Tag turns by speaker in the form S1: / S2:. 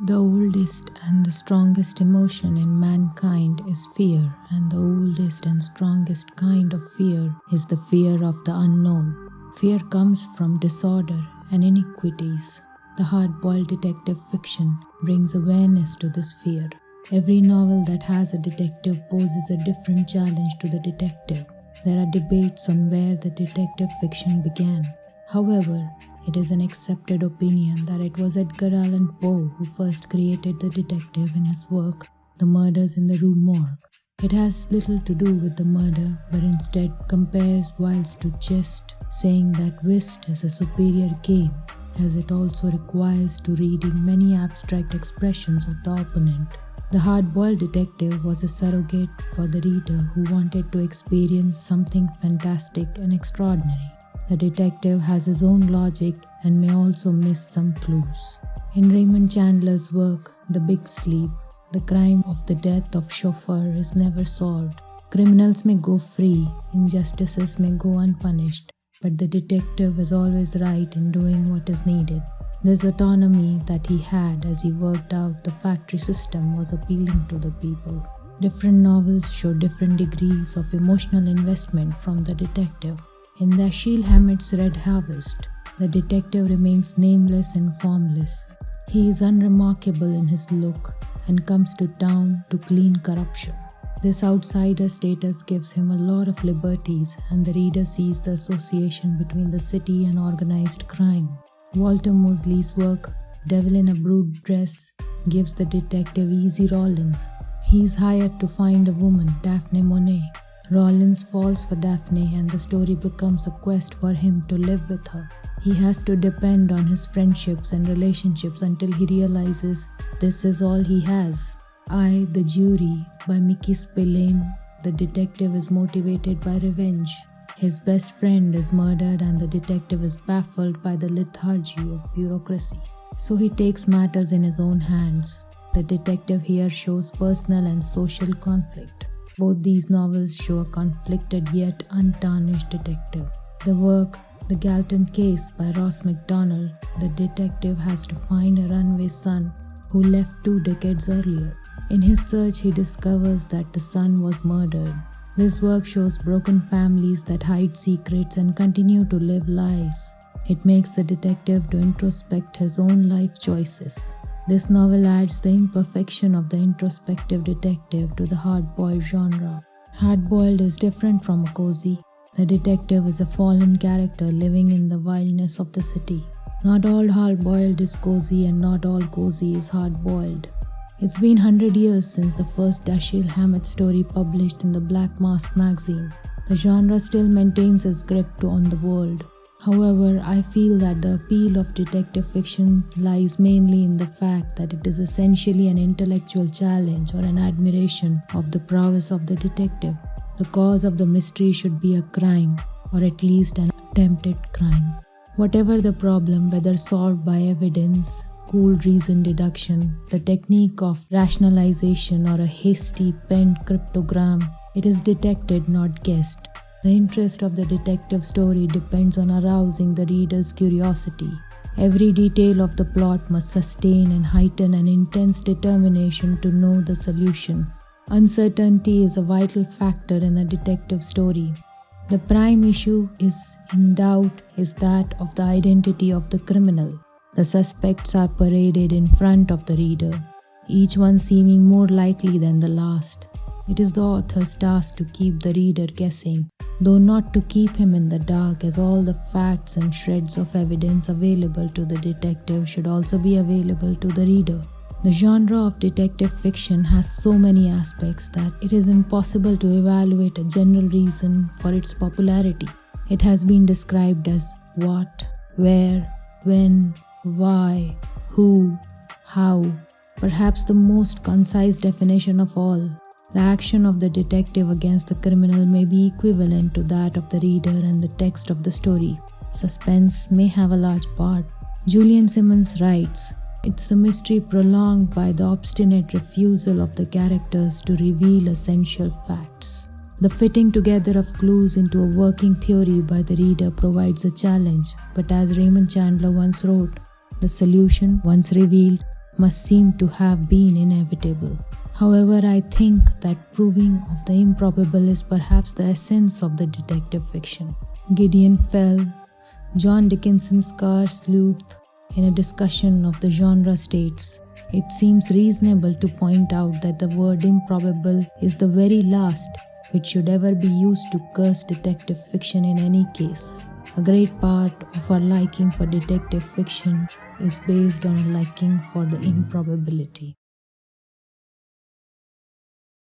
S1: The oldest and the strongest emotion in mankind is fear, and the oldest and strongest kind of fear is the fear of the unknown. Fear comes from disorder and iniquities. The hard-boiled detective fiction brings awareness to this fear. Every novel that has a detective poses a different challenge to the detective. There are debates on where the detective fiction began. However, it is an accepted opinion that it was Edgar Allan Poe who first created the detective in his work, The Murders in the Rue Morgue. It has little to do with the murder, but instead compares whilst to jest, saying that whist is a superior game, as it also requires to reading many abstract expressions of the opponent. The hard-boiled detective was a surrogate for the reader who wanted to experience something fantastic and extraordinary. The detective has his own logic and may also miss some clues. In Raymond Chandler's work, The Big Sleep, the crime of the death of chauffeur is never solved. Criminals may go free, injustices may go unpunished, but the detective is always right in doing what is needed. This autonomy that he had as he worked out the factory system was appealing to the people. Different novels show different degrees of emotional investment from the detective. In Dashiell Hammett's Red Harvest, the detective remains nameless and formless. He is unremarkable in his look and comes to town to clean corruption. This outsider status gives him a lot of liberties, and the reader sees the association between the city and organized crime. Walter Mosley's work, Devil in a Brood Dress, gives the detective easy Rollins. He is hired to find a woman, Daphne Monet. Rollins falls for Daphne and the story becomes a quest for him to live with her. He has to depend on his friendships and relationships until he realizes this is all he has. I, the Jury, by Mickey Spillane. The detective is motivated by revenge. His best friend is murdered and the detective is baffled by the lethargy of bureaucracy. So he takes matters in his own hands. The detective here shows personal and social conflict. Both these novels show a conflicted yet untarnished detective. The work, The Galton Case by Ross MacDonald, the detective has to find a runaway son who left 2 decades earlier. In his search, he discovers that the son was murdered. This work shows broken families that hide secrets and continue to live lies. It makes the detective to introspect his own life choices. This novel adds the imperfection of the introspective detective to the hard-boiled genre. Hard-boiled is different from a cozy. The detective is a fallen character living in the wildness of the city. Not all hard-boiled is cozy and not all cozy is hard-boiled. It's been 100 years since the first Dashiell Hammett story published in the Black Mask magazine. The genre still maintains its grip on the world. However, I feel that the appeal of detective fiction lies mainly in the fact that it is essentially an intellectual challenge or an admiration of the prowess of the detective. The cause of the mystery should be a crime, or at least an attempted crime. Whatever the problem, whether solved by evidence, cool reason deduction, the technique of rationalization, or a hasty penned cryptogram, it is detected, not guessed. The interest of the detective story depends on arousing the reader's curiosity. Every detail of the plot must sustain and heighten an intense determination to know the solution. Uncertainty is a vital factor in a detective story. The prime issue in doubt is that of the identity of the criminal. The suspects are paraded in front of the reader, each one seeming more likely than the last. It is the author's task to keep the reader guessing, though not to keep him in the dark, as all the facts and shreds of evidence available to the detective should also be available to the reader. The genre of detective fiction has so many aspects that it is impossible to evaluate a general reason for its popularity. It has been described as what, where, when, why, who, how, perhaps the most concise definition of all. The action of the detective against the criminal may be equivalent to that of the reader and the text of the story. Suspense may have a large part. Julian Simmons writes, "It's the mystery prolonged by the obstinate refusal of the characters to reveal essential facts. The fitting together of clues into a working theory by the reader provides a challenge, but as Raymond Chandler once wrote, the solution, once revealed, must seem to have been inevitable. However, I think that proving of the improbable is perhaps the essence of the detective fiction. Gideon Fell, John Dickinson's Carl Sleuth, in a discussion of the genre states, "It seems reasonable to point out that the word improbable is the very last which should ever be used to curse detective fiction in any case. A great part of our liking for detective fiction is based on a liking for the improbability."